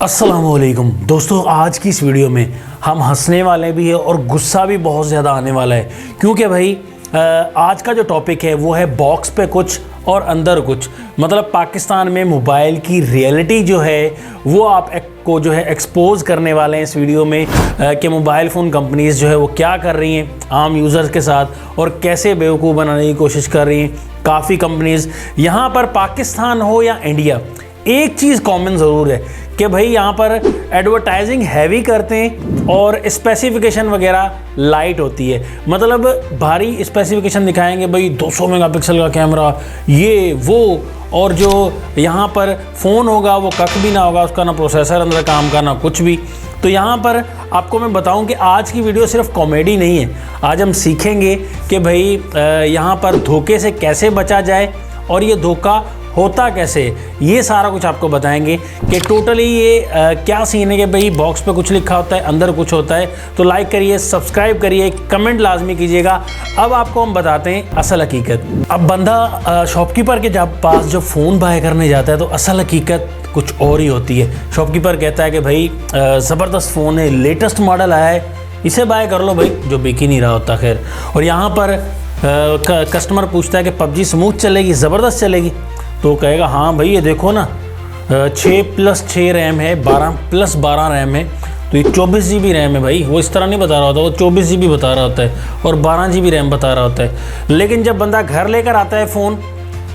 अस्सलामुअलैकुम दोस्तों, आज की इस वीडियो में हम हंसने वाले भी हैं और गुस्सा भी बहुत ज़्यादा आने वाला है क्योंकि भाई आज का जो टॉपिक है वो है बॉक्स पे कुछ और अंदर कुछ। मतलब पाकिस्तान में मोबाइल की रियलिटी जो है वो आप को जो है एक्सपोज करने वाले हैं इस वीडियो में कि मोबाइल फ़ोन कंपनीज़ जो है वो क्या कर रही हैं आम यूज़र्स के साथ और कैसे बेवकूफ़ बनाने की कोशिश कर रही हैं काफ़ी कंपनीज़। यहाँ पर पाकिस्तान हो या इंडिया, एक चीज़ कॉमन ज़रूर है कि भाई यहाँ पर एडवर्टाइजिंग हैवी करते हैं और स्पेसिफिकेशन वगैरह लाइट होती है। मतलब भारी स्पेसिफिकेशन दिखाएंगे, भाई 200 मेगापिक्सल का कैमरा ये वो, और जो यहाँ पर फ़ोन होगा वो कख भी ना होगा, उसका ना प्रोसेसर अंदर काम का ना कुछ भी। तो यहाँ पर आपको मैं बताऊं कि आज की वीडियो सिर्फ कॉमेडी नहीं है। आज हम सीखेंगे कि भाई यहाँ पर धोखे से कैसे बचा जाए और ये धोखा होता कैसे, ये सारा कुछ आपको बताएंगे कि टोटली ये क्या सीन है कि भाई बॉक्स पे कुछ लिखा होता है अंदर कुछ होता है। तो लाइक करिए, सब्सक्राइब करिए, कमेंट लाजमी कीजिएगा। अब आपको हम बताते हैं असल हकीकत। अब बंदा शॉपकीपर के जब पास जब फ़ोन बाय करने जाता है तो असल हकीकत कुछ और ही होती है। शॉपकीपर कहता है कि भाई ज़बरदस्त फ़ोन है, लेटेस्ट मॉडल आया है, इसे बाय कर लो भाई, जो बिक ही नहीं रहा होता। खैर, और यहाँ पर कस्टमर पूछता है कि पबजी स्मूथ चलेगी, ज़बरदस्त चलेगी? तो कहेगा हाँ भाई ये देखो ना 6+6 रैम है, 12+12 रैम है, तो ये 24 GB रैम है भाई। वो इस तरह नहीं बता रहा होता, वो 24 GB बता रहा होता है और 12 GB रैम बता रहा होता है। लेकिन जब बंदा घर लेकर आता है फ़ोन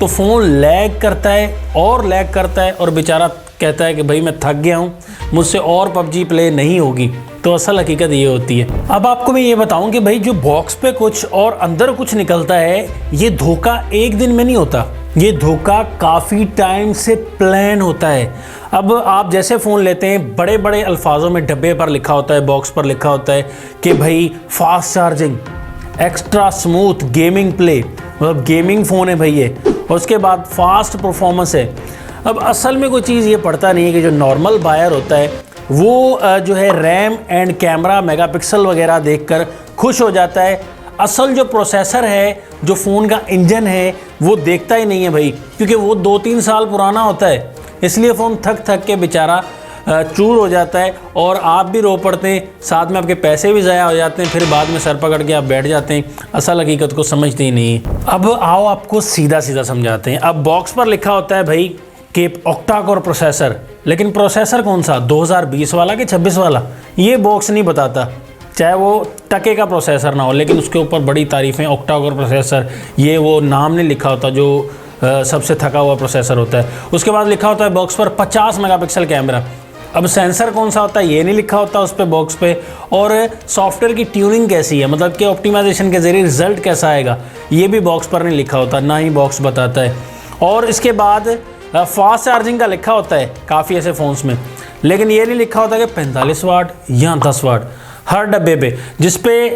तो फ़ोन लैग करता है और लैग करता है और बेचारा कहता है कि भाई मैं थक गया हूँ, मुझसे और पबजी प्ले नहीं होगी। तो असल हकीकत ये होती है। अब आपको मैं ये बताऊं कि भाई जो बॉक्स पे कुछ और अंदर कुछ निकलता है, ये धोखा एक दिन में नहीं होता, ये धोखा काफ़ी टाइम से प्लान होता है। अब आप जैसे फ़ोन लेते हैं, बड़े बड़े अल्फाजों में डब्बे पर लिखा होता है, बॉक्स पर लिखा होता है कि भाई fast charging, extra smooth gaming play, मतलब गेमिंग फ़ोन है भाई ये, और उसके बाद फास्ट परफॉर्मेंस है। अब असल में कोई चीज़ ये पड़ता नहीं है कि जो नॉर्मल बायर होता है वो जो है रैम एंड कैमरा मेगापिक्सल वगैरह देखकर खुश हो जाता है। असल जो प्रोसेसर है, जो फ़ोन का इंजन है, वो देखता ही नहीं है भाई, क्योंकि वो 2-3 साल पुराना होता है। इसलिए फ़ोन थक थक के बेचारा चूर हो जाता है और आप भी रो पड़ते हैं, साथ में आपके पैसे भी ज़ाया हो जाते हैं, फिर बाद में सर पकड़ के आप बैठ जाते हैं, असल हकीकत को समझते ही नहीं है। अब आओ आपको सीधा सीधा समझाते हैं। अब बॉक्स पर लिखा होता है भाई कि ऑक्टा कोर प्रोसेसर, लेकिन प्रोसेसर कौन सा, 2020 वाला कि 26 वाला, ये बॉक्स नहीं बताता। चाहे वो टके का प्रोसेसर ना हो, लेकिन उसके ऊपर बड़ी तारीफ़ें, ऑक्टा कोर प्रोसेसर, ये वो नाम नहीं लिखा होता जो सबसे थका हुआ प्रोसेसर होता है। उसके बाद लिखा होता है बॉक्स पर 50 मेगापिक्सल कैमरा। अब सेंसर कौन सा होता है ये नहीं लिखा होता उस पर बॉक्स पे, और सॉफ्टवेयर की ट्यूनिंग कैसी है, मतलब कि ऑप्टिमाइजेशन के ज़रिए रिजल्ट कैसा आएगा, ये भी बॉक्स पर नहीं लिखा होता, ना ही बॉक्स बताता है। और इसके बाद फास्ट चार्जिंग का लिखा होता है काफ़ी ऐसे फ़ोन्स में, लेकिन ये नहीं लिखा होता कि 45 वाट या 10 वाट हर डब्बे पे। जिस पे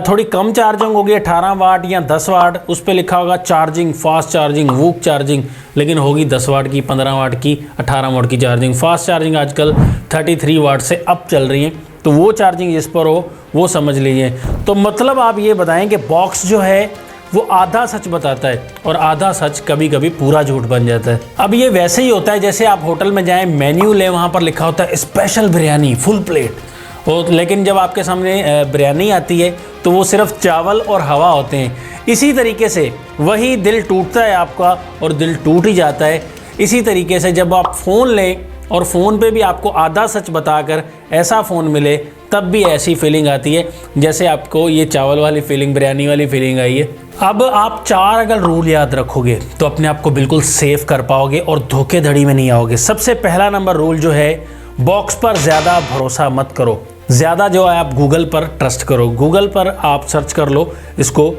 थोड़ी कम चार्जिंग होगी 18 वाट या 10 वाट, उस पे लिखा होगा charging, fast charging, VOOC charging, लेकिन होगी 10 वाट की, 15 वाट की, 18 वाट की चार्जिंग। फास्ट चार्जिंग आजकल 33 वाट से अप चल रही है, तो वो चार्जिंग जिस पर हो वो समझ लीजिए। तो मतलब आप ये बताएं कि बॉक्स जो है वो आधा सच बताता है और आधा सच कभी कभी पूरा झूठ बन जाता है। अब ये वैसे ही होता है जैसे आप होटल में जाएं, मेन्यू लें, वहाँ पर लिखा होता है स्पेशल बिरयानी फुल प्लेट, और लेकिन जब आपके सामने बिरयानी आती है तो वो सिर्फ चावल और हवा होते हैं। इसी तरीके से वही दिल टूटता है आपका और दिल टूट ही जाता है। इसी तरीके से जब आप फ़ोन लें और फ़ोन पे भी आपको आधा सच बताकर ऐसा फ़ोन मिले, तब भी ऐसी फीलिंग आती है जैसे आपको ये चावल वाली फीलिंग, बिरयानी वाली फीलिंग आई है। अब आप 4 अगर रूल याद रखोगे तो अपने आप को बिल्कुल सेफ कर पाओगे और धोखेधड़ी में नहीं आओगे। सबसे पहला नंबर रूल जो है, बॉक्स पर ज़्यादा भरोसा मत करो। ज़्यादा जो है आप गूगल पर ट्रस्ट करो। गूगल पर आप सर्च कर लो इसको,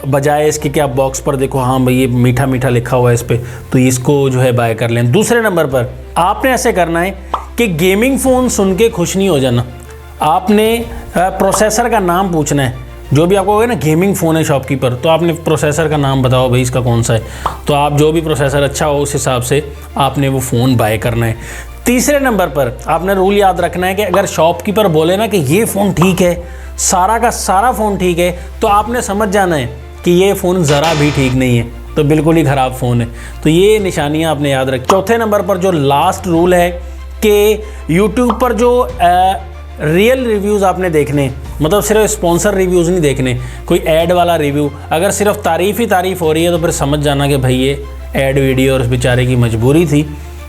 बजाय इसके कि आप बॉक्स पर देखो हाँ भाई ये मीठा मीठा लिखा हुआ है इस पर, तो इसको जो है बाय कर लें। दूसरे नंबर पर आपने ऐसे करना है कि गेमिंग फ़ोन सुन के खुश नहीं हो जाना। आपने प्रोसेसर का नाम पूछना है। जो भी आपको होगा ना गेमिंग फ़ोन है शॉपकीपर, तो आपने प्रोसेसर का नाम बताओ भाई इसका कौन सा है, तो आप जो भी प्रोसेसर अच्छा हो उस हिसाब से आपने वो फ़ोन बाय करना है। तीसरे नंबर पर आपने रूल याद रखना है कि अगर शॉपकीपर बोले ना कि ये फ़ोन ठीक है, सारा का सारा फ़ोन ठीक है, तो आपने समझ जाना है कि ये फ़ोन ज़रा भी ठीक नहीं है, तो बिल्कुल ही ख़राब फ़ोन है। तो ये निशानियाँ आपने याद रख। चौथे नंबर पर जो लास्ट रूल है कि यूट्यूब पर जो रियल रिव्यूज़ आपने देखने, मतलब सिर्फ स्पॉन्सर रिव्यूज़ नहीं देखने, कोई ऐड वाला रिव्यू, अगर सिर्फ तारीफ़ ही तारीफ़ हो रही है तो फिर समझ जाना कि भाई ये ऐड वीडियो और उस बेचारे की मजबूरी थी,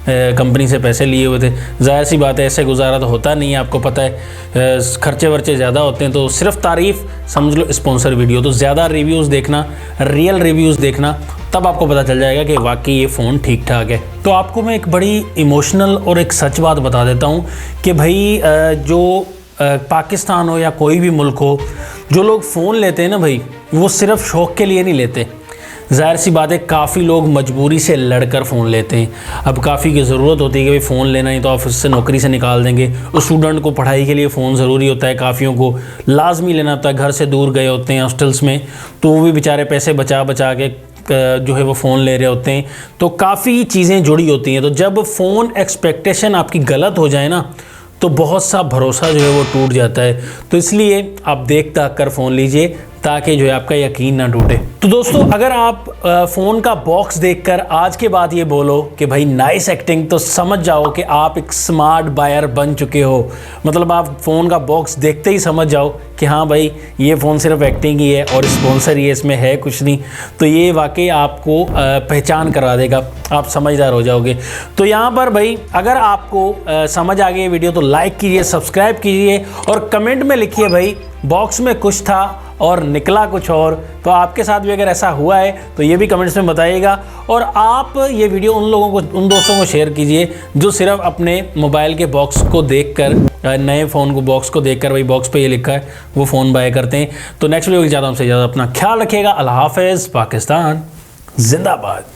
कंपनी से पैसे लिए हुए थे। ज़ाहिर सी बात है, ऐसे गुजारा तो होता नहीं है, आपको पता है खर्चे वर्चे ज़्यादा होते हैं। तो सिर्फ तारीफ़ समझ लो स्पॉन्सर वीडियो। तो ज़्यादा रिव्यूज़ देखना, रियल रिव्यूज़ देखना, तब आपको पता चल जाएगा कि वाकई ये फ़ोन ठीक ठाक है। तो आपको मैं एक बड़ी इमोशनल और एक सच बात बता देता हूँ कि भाई जो पाकिस्तान हो या कोई भी मुल्क हो, जो लोग फ़ोन लेते हैं ना भाई, वो सिर्फ शौक़ के लिए नहीं लेते। ज़ाहिर सी बात है, काफ़ी लोग मजबूरी से लड़कर फ़ोन लेते हैं। अब काफ़ी की ज़रूरत होती है कि भाई फ़ोन लेना ही तो ऑफिस से नौकरी से निकाल देंगे। उस स्टूडेंट को पढ़ाई के लिए फ़ोन ज़रूरी होता है, काफ़ियों को लाजमी लेना होता है, घर से दूर गए होते हैं हॉस्टल्स में, तो वो भी बेचारे पैसे बचा बचा के जो है वो फ़ोन ले रहे होते हैं। तो काफ़ी चीज़ें जुड़ी होती हैं। तो जब फ़ोन एक्सपेक्टेशन आपकी गलत हो जाए ना, तो बहुत सा भरोसा जो है वो टूट जाता है। तो इसलिए आप देख दाख कर फ़ोन लीजिए ताकि जो है आपका यकीन ना टूटे। तो दोस्तों, अगर आप फ़ोन का बॉक्स देखकर आज के बाद ये बोलो कि भाई नाइस एक्टिंग, तो समझ जाओ कि आप एक स्मार्ट बायर बन चुके हो। मतलब आप फ़ोन का बॉक्स देखते ही समझ जाओ कि हाँ भाई ये फ़ोन सिर्फ एक्टिंग ही है और स्पॉन्सर ही है, इसमें है कुछ नहीं। तो ये वाकई आपको पहचान करा देगा, आप समझदार हो जाओगे। तो यहाँ पर भाई अगर आपको समझ आ गई ये वीडियो तो लाइक कीजिए, सब्सक्राइब कीजिए और कमेंट में लिखिए भाई बॉक्स में कुछ था और निकला कुछ और। तो आपके साथ भी अगर ऐसा हुआ है तो ये भी कमेंट्स में बताइएगा। और आप ये वीडियो उन लोगों को, उन दोस्तों को शेयर कीजिए जो सिर्फ अपने मोबाइल के बॉक्स को देखकर, नए फ़ोन को बॉक्स को देखकर, भाई बॉक्स पे ये लिखा है, वो फ़ोन बाय करते हैं। तो नेक्स्ट वीडियो की ज़्यादा हमसे ज़्यादा अपना ख्याल रखिएगा। अल्लाह हाफ़िज़। पाकिस्तान जिंदाबाद।